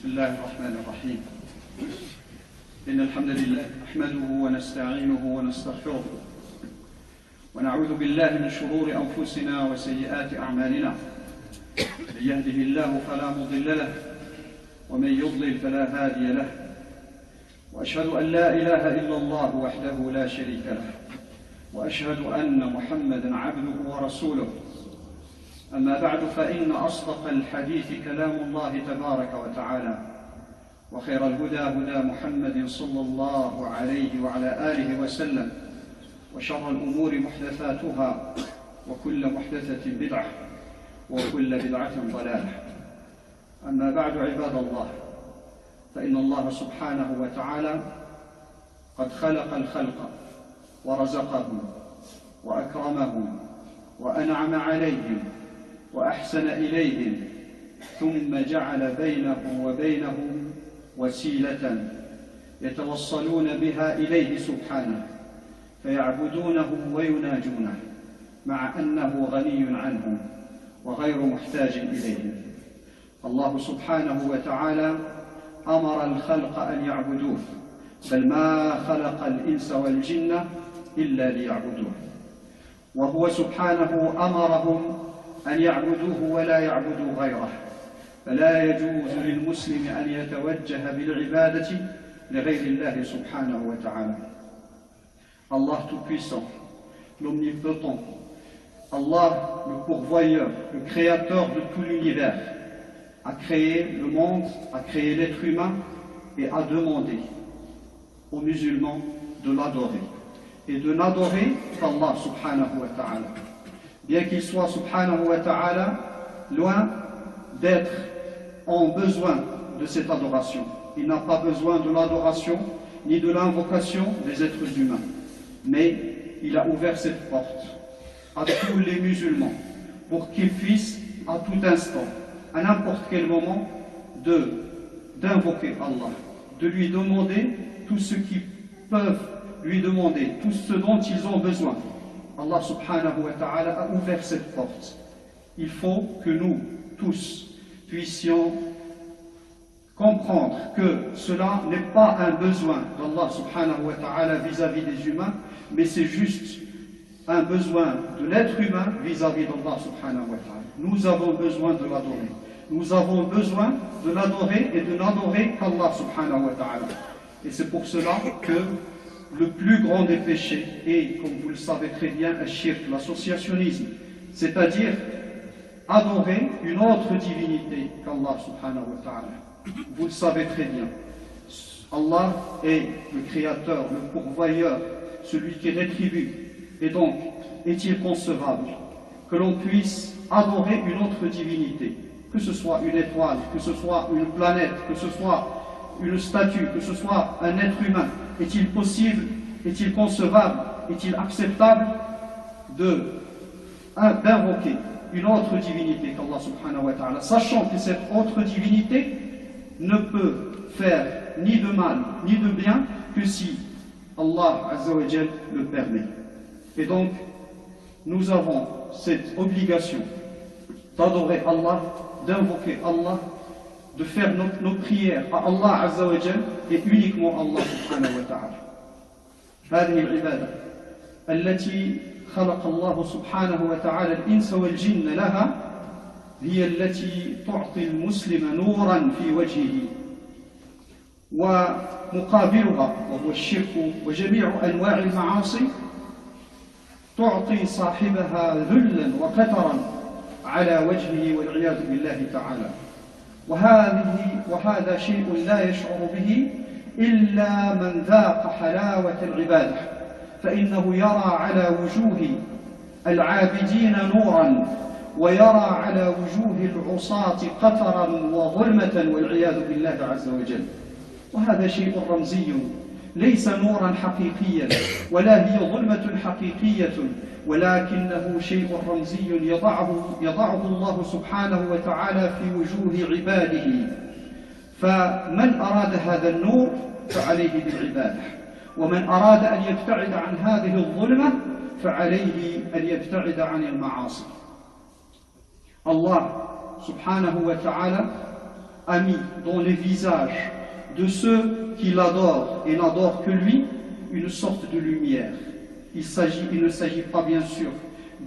الله الرحمن الرحيم. إن الحمد لله نحمده ونستعينه ونستغفره ونعوذ بالله من شرور أنفسنا وسيئات أعمالنا. من يهده الله فلا مضل له ومن يضلل فلا هادي له، وأشهد أن لا إله إلا الله وحده لا شريك له، وأشهد أن محمدًا عبده ورسوله. أما بعد، فإن أصدق الحديث كلام الله تبارك وتعالى، وخير الهدى هدى محمد صلى الله عليه وعلى آله وسلم، وشر الأمور محدثاتها، وكل محدثة بدعة، وكل بدعة ضلالة. أما بعد، عباد الله، فإن الله سبحانه وتعالى قد خلق الخلق ورزقهم وأكرمهم وأنعم عليهم وأحسن إليهم، ثم جعل بينهم وبينهم وسيلة يتوصلون بها إليه سبحانه، فيعبدونه ويناجونه مع أنه غني عنهم وغير محتاج إليهم. الله سبحانه وتعالى أمر الخلق أن يعبدوه، بل ما خلق الإنس والجن إلا ليعبدوه. وهو سبحانه أمرهم أن يعبدوه ولا يعبدوا غيره، فلا يجوز للمسلم أن يتوجه بالعبادة لغير الله سبحانه وتعالى. Allah tout-puissant, l'omnipotent, Allah le pourvoyeur, le créateur de tout l'univers, a créé le monde, a créé l'être humain et a demandé aux musulmans de l'adorer et de n'adorer qu'Allah subhanahu wa ta'ala. Bien qu'il soit subhanahu wa ta'ala loin d'être en besoin de cette adoration. Il n'a pas besoin de l'adoration ni de l'invocation des êtres humains. Mais il a ouvert cette porte à tous les musulmans pour qu'ils puissent à tout instant, à n'importe quel moment, d'invoquer Allah, de lui demander tout ce qu'ils peuvent lui demander, tout ce dont ils ont besoin. Allah subhanahu wa ta'ala a ouvert cette porte. Il faut que nous tous puissions comprendre que cela n'est pas un besoin d'Allah subhanahu wa ta'ala vis-à-vis des humains, mais c'est juste un besoin de l'être humain vis-à-vis d'Allah subhanahu wa ta'ala. Nous avons besoin de l'adorer. Nous avons besoin de l'adorer et de n'adorer qu'Allah subhanahu wa ta'ala. Et c'est pour cela que le plus grand des péchés est, comme vous le savez très bien, al-shirk, l'associationnisme, c'est-à-dire adorer une autre divinité qu'Allah subhanahu wa ta'ala. Vous le savez très bien, Allah est le créateur, le pourvoyeur, celui qui rétribue. Et donc, est-il concevable que l'on puisse adorer une autre divinité, que ce soit une étoile, que ce soit une planète, que ce soit une statue, que ce soit un être humain? Est-il possible, est-il concevable, est-il acceptable d'invoquer une autre divinité qu'Allah subhanahu wa ta'ala, sachant que cette autre divinité ne peut faire ni de mal ni de bien que si Allah azza wa jal le permet. Et donc, nous avons cette obligation d'adorer Allah, d'invoquer Allah, de faire nos prières à Allah azza wa jal et uniquement Allah subhanahu wa ta'ala. هذه العبادة التي خلق الله سبحانه وتعالى الإنس والجن لها هي التي تعطي المسلم نورا في وجهه، ومقابلها وهو الشرك وجميع أنواع المعاصي تعطي صاحبها ذلا وقترا على وجهه والعياذ بالله تعالى. وهذا شيء لا يشعر به إلا من ذاق حلاوة العبادة، فإنه يرى على وجوه العابدين نورا ويرى على وجوه العصاة قترا وظلمة والعياذ بالله عز وجل. وهذا شيء رمزي، ليس نورا حقيقيا ولا هي ظلمة حقيقية، ولكنه شيء رمزي يضعه الله سبحانه وتعالى في وجوه عباده. فمن أراد هذا النور فعليه بالعبادة، ومن أراد أن يبتعد عن هذه الظلمة فعليه أن يبتعد عن المعاصي. Allah subhanahu wa ta'ala a mis dans les visages de ceux qui l'adorent et n'adorent que lui une sorte de lumière. Il ne s'agit pas bien sûr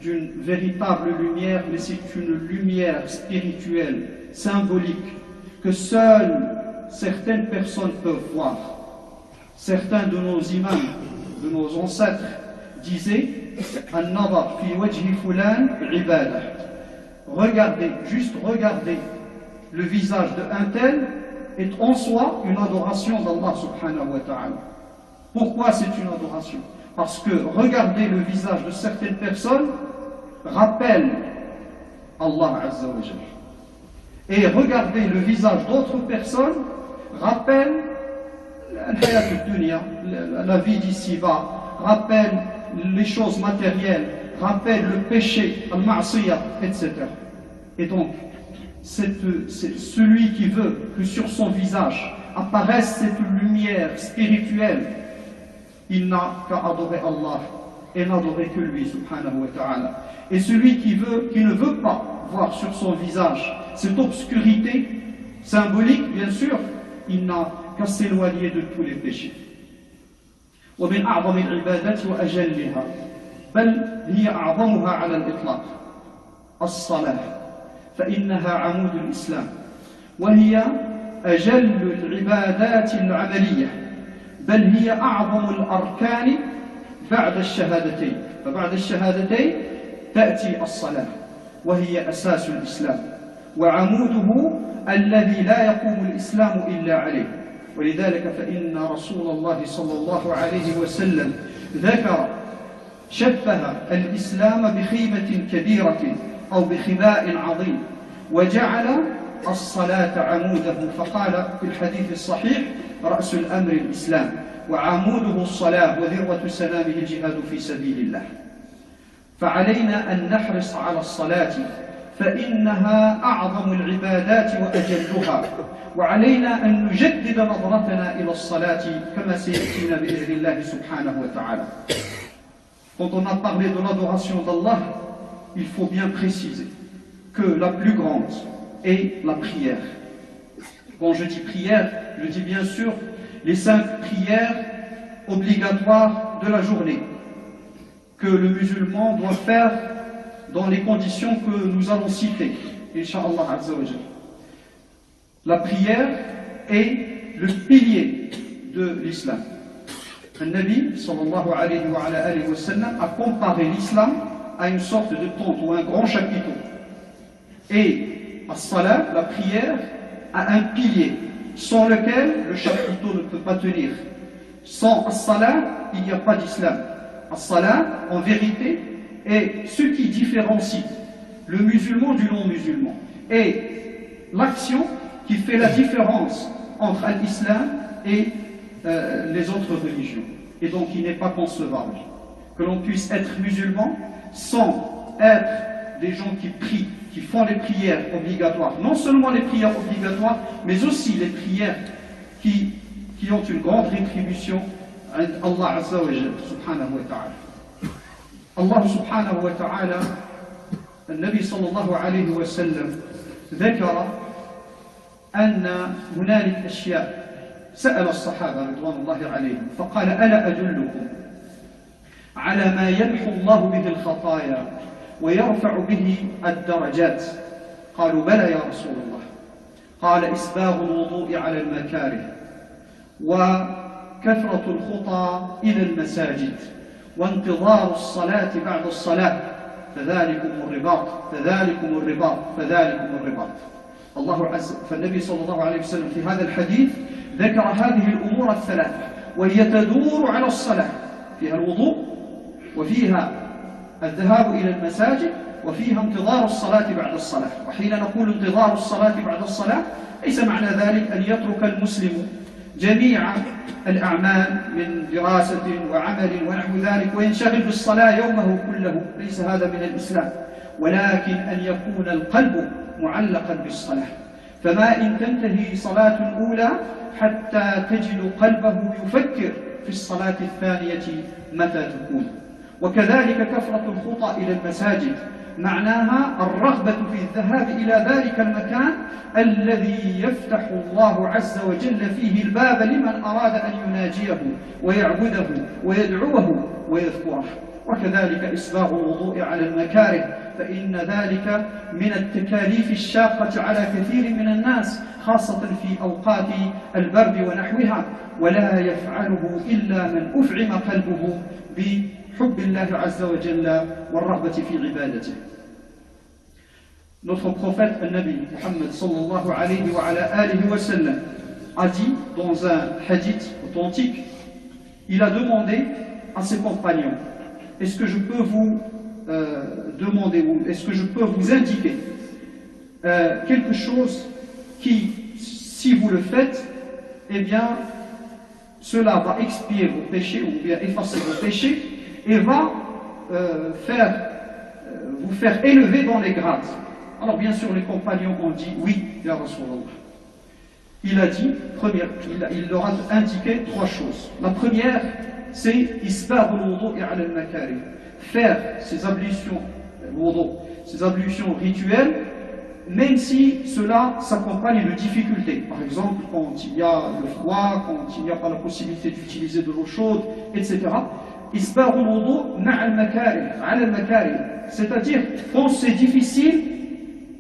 d'une véritable lumière, mais c'est une lumière spirituelle, symbolique, que seules certaines personnes peuvent voir. Certains de nos imams, de nos ancêtres, disaient « An-nadar fi wajhi fulan ibadah » Regardez, juste regardez le visage d'un tel est en soi une adoration d'Allah subhanahu wa ta'ala. Pourquoi c'est une adoration? Parce que regarder le visage de certaines personnes rappelle Allah Azza wa Jalla. Et regarder le visage d'autres personnes rappelle la vie d'ici-bas, rappelle les choses matérielles, rappelle le péché, al-ma'siyah, etc. Et donc, c'est celui qui veut que sur son visage apparaisse cette lumière spirituelle, il n'a qu'à adorer Allah et n'adorer que lui, subhanahu wa ta'ala. Et celui qui ne veut pas voir sur son visage cette obscurité symbolique, bien sûr, il n'a qu'à s'éloigner de tous les péchés. ومن أعظم العبادات وأجلها بل هي أعظمها على الإطلاق الصلاة فإنها عمود الإسلام وهي أجل العبادات العملية بل هي أعظم الأركان بعد الشهادتين فبعد الشهادتين تأتي الصلاة وهي أساس الإسلام وعموده الذي لا يقوم الإسلام إلا عليه ولذلك فإن رسول الله صلى الله عليه وسلم شبه الإسلام بخيمة كبيرة أو بخباء عظيم وجعل الصلاة عموده فقال في الحديث الصحيح رأس الأمر الإسلام وعموده الصلاة وذروة سنامه الجهاد في سبيل الله فعلينا أن نحرص على الصلاة فإنها أعظم العبادات وأجلها وعلينا أن نجدد نظرتنا إلى الصلاة كما سيأتينا بإذن الله سبحانه وتعالى. Quand on a parlé de l'adoration d'Allah, il faut bien préciser que la plus grande est la prière. Quand je dis prière, je dis bien sûr les 5 prières obligatoires de la journée que le musulman doit faire dans les conditions que nous allons citer, Inch'Allah Azza wa Jalla. La prière est le pilier de l'islam. Le Nabi sallallahu alayhi wa sallam a comparé l'islam à une sorte de tente ou un grand chapiteau. Et as-salat, la prière, a un pilier sans lequel le chapiteau ne peut pas tenir. Sans as-salat, il n'y a pas d'islam. As-salat, en vérité, est ce qui différencie le musulman du non-musulman. Et l'action qui fait la différence entre l'islam et les autres religions. Et donc il n'est pas concevable que l'on puisse être musulman sans être des gens qui prient, qui font les prières obligatoires. Non seulement les prières obligatoires, mais aussi les prières qui ont une grande rétribution à Allah Azza wa Jalla, subhanahu wa ta'ala. Allah subhanahu wa ta'ala, le Nabi sallallahu alayhi wa sallam, ذكر أن هنالك أشياء سأل الصحابة رضوان الله عليهم فقال ألا أدلكم على ما يمحو الله به الخطايا ويرفع به الدرجات قالوا بلى يا رسول الله قال إسباغ الوضوء على المكاره وكثرة الخطى إلى المساجد وانتظار الصلاة بعد الصلاة فذلكم الرباط فذلكم الرباط فذلكم الرباط الله عز فالنبي صلى الله عليه وسلم في هذا الحديث ذكر هذه الأمور الثلاثة وهي تدور على الصلاة فيها الوضوء وفيها الذهاب إلى المساجد وفيها انتظار الصلاة بعد الصلاة وحين نقول انتظار الصلاة بعد الصلاة ليس معنى ذلك أن يترك المسلم جميع الأعمال من دراسة وعمل ونحو ذلك وينشغل بالصلاة يومه كله ليس هذا من الإسلام ولكن أن يكون القلب معلقا بالصلاة فما إن تنتهي صلاة أولى حتى تجد قلبه يفكر في الصلاة الثانية متى تكون وكذلك كثرة الخطى إلى المساجد معناها الرغبة في الذهاب إلى ذلك المكان الذي يفتح الله عز وجل فيه الباب لمن أراد أن يناجيه ويعبده ويدعوه ويذكره. وكذلك إسباغ الوضوء على المكاره، فإن ذلك من التكاليف الشاقة على كثير من الناس خاصة في أوقات البرد ونحوها، ولا يفعله إلا من أفعم قلبه بحب الله عز وجل والرغبة في عبادته. Notre prophète, le Nabi Muhammad sallallahu alayhi wa ala alihi wa sallam, a dit dans un hadith authentique, il a demandé à ses compagnons: est-ce que je peux vous demander, ou est-ce que je peux vous indiquer quelque chose qui, si vous le faites, eh bien, cela va expier vos péchés ou bien effacer vos péchés et va vous faire élever dans les grades. Alors bien sûr les compagnons ont dit oui, ya Rasulallah. Il a dit, il leur a indiqué trois choses. La première, c'est isbagh al-wudu' ala al-makari, faire ces ablutions rituelles, même si cela s'accompagne de difficultés. Par exemple, quand il y a le froid, quand il n'y a pas la possibilité d'utiliser de l'eau chaude, etc. Isbagh al-wudu' ma'a al-makari, ala al-makari, c'est-à-dire quand c'est difficile,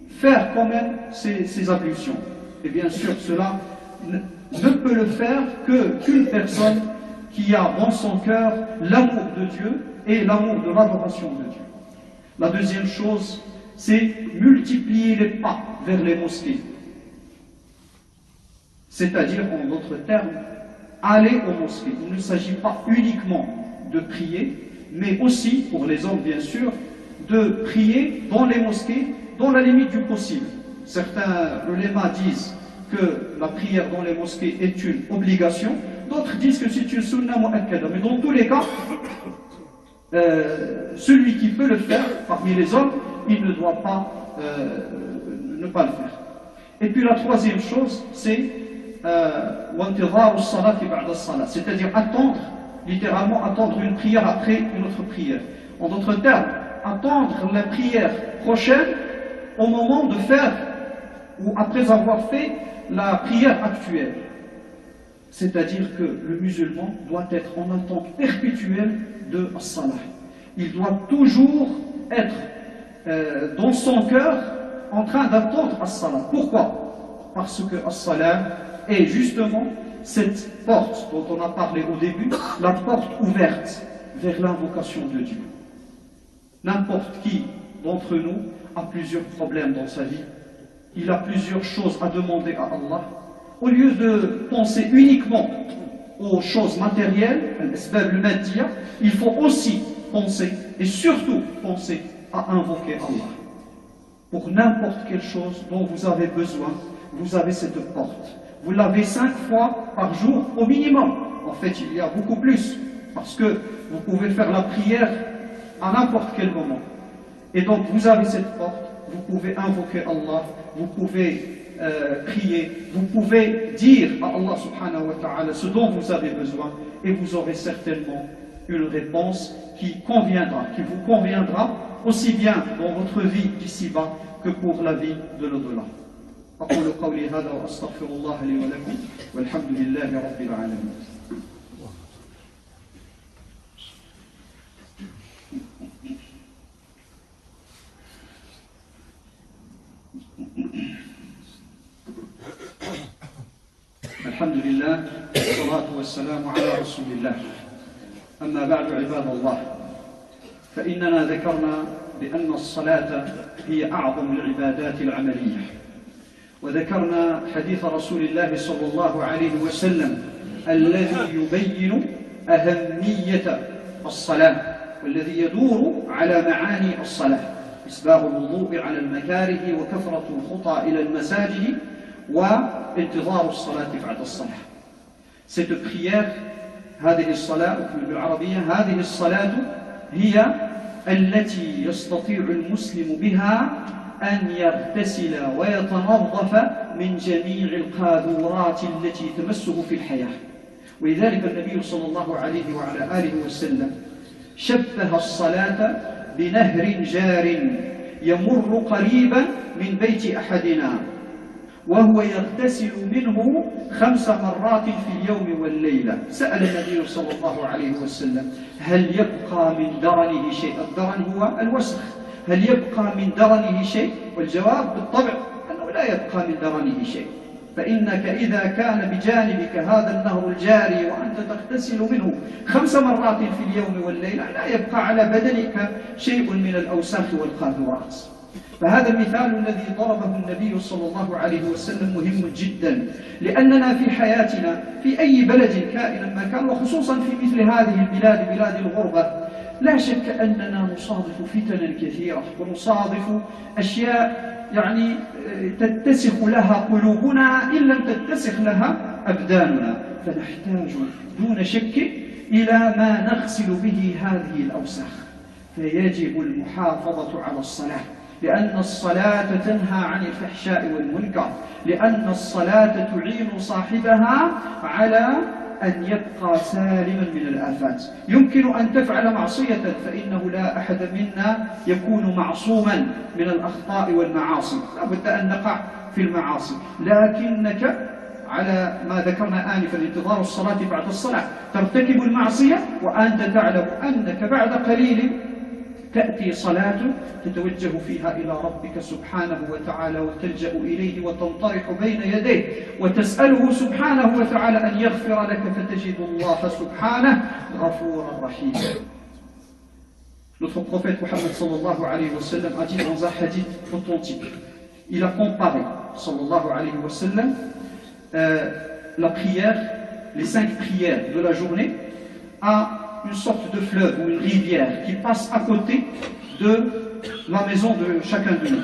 faire quand même ces ablutions. Et bien sûr, cela ne peut le faire qu'une personne qui a dans son cœur l'amour de Dieu et l'amour de l'adoration de Dieu. La deuxième chose, c'est multiplier les pas vers les mosquées. C'est-à-dire, en d'autres termes, aller aux mosquées. Il ne s'agit pas uniquement de prier, mais aussi, pour les hommes bien sûr, de prier dans les mosquées dans la limite du possible. Certains ulémas disent que la prière dans les mosquées est une obligation, d'autres disent que c'est une sunna mu'akkada. Mais dans tous les cas, celui qui peut le faire parmi les hommes, il ne doit pas ne pas le faire. Et puis la troisième chose, c'est c'est-à-dire attendre, littéralement attendre une prière après une autre prière. En d'autres termes, attendre la prière prochaine au moment de faire ou après avoir fait la prière actuelle. C'est-à-dire que le musulman doit être en attente perpétuelle de as-salah. Il doit toujours être dans son cœur en train d'attendre as-salah. Pourquoi? Parce que as-salah est justement cette porte dont on a parlé au début, la porte ouverte vers l'invocation de Dieu. N'importe qui d'entre nous a plusieurs problèmes dans sa vie, il a plusieurs choses à demander à Allah. Au lieu de penser uniquement aux choses matérielles, il faut aussi penser, et surtout penser à invoquer Allah. Pour n'importe quelle chose dont vous avez besoin, vous avez cette porte. Vous l'avez 5 fois par jour au minimum. En fait, il y a beaucoup plus, parce que vous pouvez faire la prière à n'importe quel moment. Et donc vous avez cette porte, vous pouvez invoquer Allah, vous pouvez prier, vous pouvez dire à Allah subhanahu wa ta'ala ce dont vous avez besoin, et vous aurez certainement une réponse qui vous conviendra aussi bien dans votre vie d'ici-bas que pour la vie de l'au-delà. أقول قولي هذا وأستغفر الله لي ولكم والحمد لله رب العالمين. الحمد لله والصلاة والسلام على رسول الله. أما بعد عباد الله، فإننا ذكرنا بأن الصلاة هي أعظم العبادات العملية، وذكرنا حديث رسول الله صلى الله عليه وسلم الذي يبين أهمية الصلاة والذي يدور على معاني الصلاة: إسباغ الوضوء على المكاره وكثرة الخطى إلى المساجد وانتظار الصلاة بعد الصلاة. Cette prière, هذه الصلاة بالعربية، هذه الصلاة هي التي يستطيع المسلم بها أن يغتسل ويتنظف من جميع القاذورات التي تمسه في الحياة. ولذلك النبي صلى الله عليه وعلى آله وسلم شبه الصلاة بنهر جار يمر قريبا من بيت أحدنا وهو يغتسل منه 5 مرات في اليوم والليلة. سأل النبي صلى الله عليه وسلم: هل يبقى من درنه شيء؟ الدرن هو الوسخ. هل يبقى من درنه شيء؟ والجواب بالطبع أنه لا يبقى من درنه شيء، فإنك إذا كان بجانبك هذا النهر الجاري وأنت تغتسل منه 5 مرات في اليوم والليلة لا يبقى على بدنك شيء من الأوساخ والقاذورات. فهذا المثال الذي ضربه النبي صلى الله عليه وسلم مهم جدا، لأننا في حياتنا في أي بلد كائنا ما كان، وخصوصا في مثل هذه البلاد بلاد الغربة، لا شك أننا نصادف فتنا كثيرة ونصادف أشياء يعني تتسخ لها قلوبنا إن لم تتسخ لها أبداننا، فنحتاج دون شك إلى ما نغسل به هذه الأوساخ. فيجب المحافظة على الصلاة، لأن الصلاة تنهى عن الفحشاء والمنكر، لأن الصلاة تعين صاحبها على أن يبقى سالما من الآفات. يمكن أن تفعل معصية، فإنه لا أحد منا يكون معصوما من الأخطاء والمعاصي، لا بد أن نقع في المعاصي، لكنك على ما ذكرنا آنفا انتظار الصلاة بعد الصلاة ترتكب المعصية وأنت تعلم أنك بعد قليل تأتي صلاة تتوجه فيها إلى ربك سبحانه وتعالى وتلجأ إليه وتنطرح بين يديه وتسأله سبحانه وتعالى أن يغفر لك، فتجد الله سبحانه غفورا رحيما. Notre prophète Mohammed sallallahu alayhi wa sallam a dit dans un hadith authentique, il a comparé sallallahu alayhi wa sallam la prière, les 5 prières de la journée à une sorte de fleuve ou une rivière qui passe à côté de la maison de chacun de nous.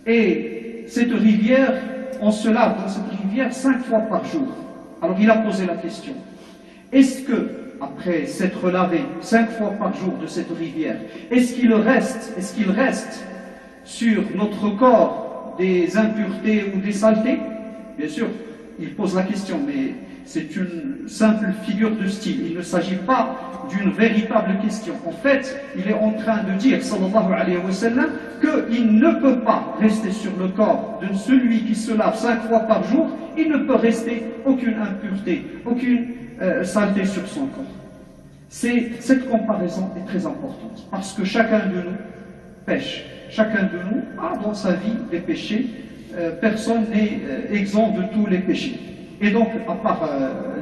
Et cette rivière, on se lave dans cette rivière 5 fois par jour. Alors il a posé la question, est-ce que, après s'être lavé 5 fois par jour de cette rivière, est-ce qu'il reste sur notre corps des impuretés ou des saletés? Bien sûr, il pose la question, mais c'est une simple figure de style. Il ne s'agit pas d'une véritable question. En fait, il est en train de dire, sallallahu alayhi wa sallam, qu'il ne peut pas rester sur le corps de celui qui se lave 5 fois par jour, il ne peut rester aucune impureté, aucune saleté sur son corps. Cette comparaison est très importante, parce que chacun de nous pêche. Chacun de nous a dans sa vie des péchés. Personne n'est exempt de tous les péchés. Et donc, à part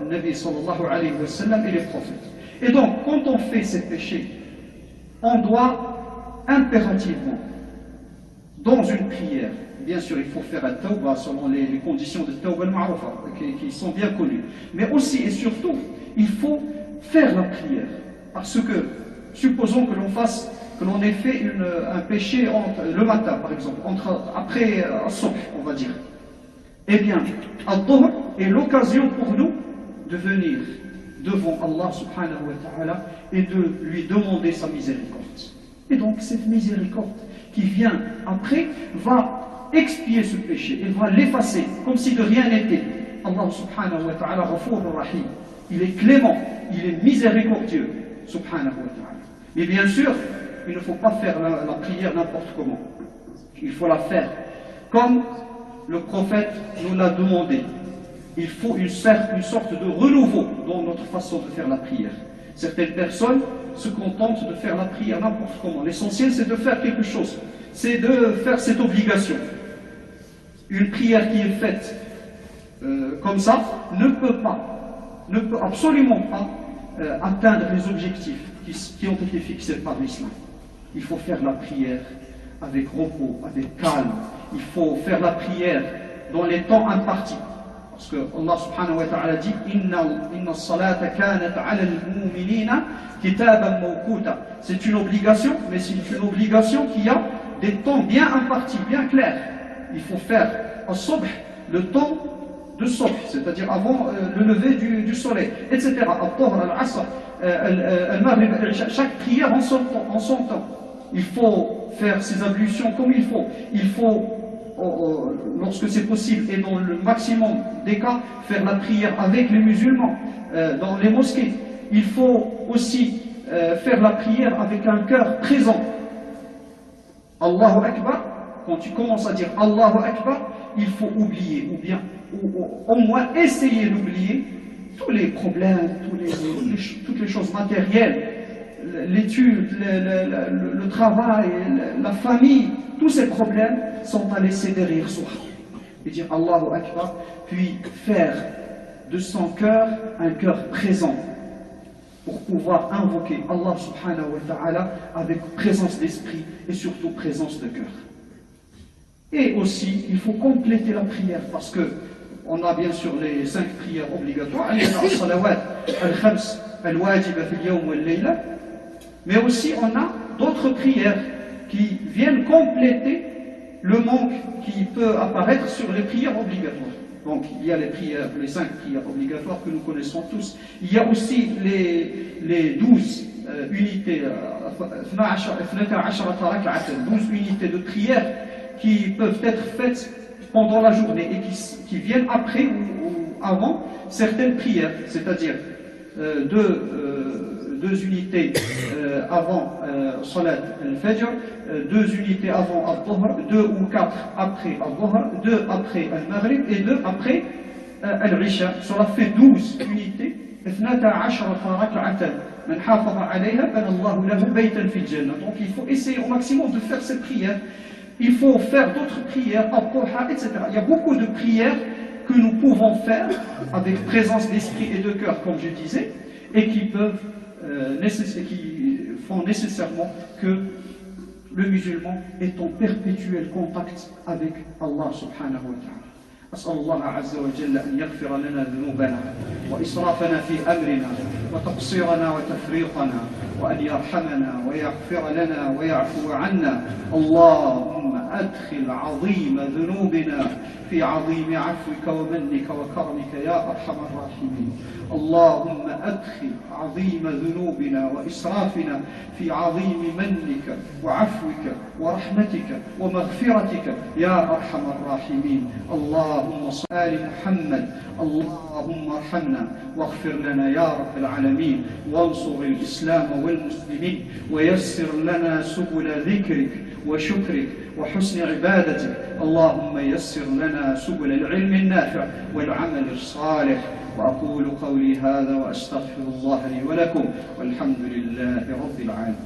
le Nabi sallallahu alayhi wa sallam et les prophètes. Et donc, quand on fait ces péchés, on doit impérativement, dans une prière, bien sûr, il faut faire un tawbah selon les conditions de tawbah al-ma'rufa, qui sont bien connues. Mais aussi et surtout, il faut faire la prière. Parce que, supposons que l'on ait fait un péché le matin, par exemple, après al-subh, on va dire. Eh bien, al-dhuhr est l'occasion pour nous de venir devant Allah subhanahu wa ta'ala et de lui demander sa miséricorde. Et donc cette miséricorde qui vient après va expier ce péché, elle va l'effacer comme si de rien n'était. Allah subhanahu wa ta'ala ghafurur rahim, il est clément, il est miséricordieux subhanahu wa ta'ala. Mais bien sûr, il ne faut pas faire la prière n'importe comment. Il faut la faire comme le prophète nous l'a demandé. Il faut une sorte de renouveau dans notre façon de faire la prière. Certaines personnes se contentent de faire la prière n'importe comment. L'essentiel, c'est de faire quelque chose. C'est de faire cette obligation. Une prière qui est faite comme ça ne peut absolument pas atteindre les objectifs qui ont été fixés par l'islam. Il faut faire la prière avec repos, avec calme. Il faut faire la prière dans les temps impartis. Parce que Allah subhanahu wa ta'ala dit Inna salata kanat ala al-mu'minina kitaban mawquta. C'est une obligation, mais c'est une obligation qui a des temps bien impartis, bien clairs. Il faut faire al-subh, le temps de subh, c'est-à-dire avant le lever du soleil, etc. Al-dhuhr, al-asr, al-maghrib, chaque prière en son temps. Il faut faire ses ablutions comme il faut. Il faut, lorsque c'est possible et dans le maximum des cas, faire la prière avec les musulmans dans les mosquées. Il faut aussi faire la prière avec un cœur présent. Allahu Akbar, quand tu commences à dire Allahu Akbar, il faut oublier, ou au moins essayer d'oublier tous les problèmes, toutes les choses matérielles, l'étude, le travail, la famille, tous ces problèmes sont à laisser derrière soi. Et dire Allahu Akbar, puis faire de son cœur un cœur présent pour pouvoir invoquer Allah subhanahu wa ta'ala avec présence d'esprit et surtout présence de cœur. Et aussi, il faut compléter la prière parce que on a bien sûr les 5 prières obligatoires, mais aussi on a d'autres prières qui viennent compléter le manque qui peut apparaître sur les prières obligatoires. Donc il y a les 5 prières obligatoires que nous connaissons tous. Il y a aussi les 12 unités, 12 unités de prière qui peuvent être faites pendant la journée et qui viennent après ou avant certaines prières, c'est-à-dire 2 unités avant Salat al-Fajr, 2 unités avant al-Dhuhr, 2 ou 4 après al-Dhuhr, 2 après al-Maghrib et 2 après al-Isha. Cela fait 12 unités. 12 ركعة من حافظ عليها بنى الله له بيتا في الجنة. Donc il faut essayer au maximum de faire cette prière. Il faut faire d'autres prières, al-Duha, etc. Il y a beaucoup de prières que nous pouvons faire avec présence d'esprit et de cœur, comme je disais, et qui font nécessairement que le musulman est en perpétuel contact avec Allah subhanahu wa ta'ala. أسأل الله عز وجل أن يغفر لنا ذنوبنا وإسرافنا في أمرنا وتقصيرنا وتفريطنا وأن يرحمنا ويغفر لنا ويعفو عنا. اللهم أدخل عظيم ذنوبنا في عظيم عفوك ومنك وكرمك يا أرحم الراحمين. اللهم أدخل عظيم ذنوبنا وإسرافنا في عظيم منك وعفوك ورحمتك ومغفرتك يا أرحم الراحمين. اللهم صل على محمد. اللهم ارحمنا واغفر لنا يا رب العالمين وانصر الإسلام والمسلمين ويسر لنا سبل ذكرك وشكرك وحسن عبادتك. اللهم يسر لنا سبل العلم النافع والعمل الصالح. وأقول قولي هذا وأستغفر الله لي ولكم والحمد لله رب العالمين.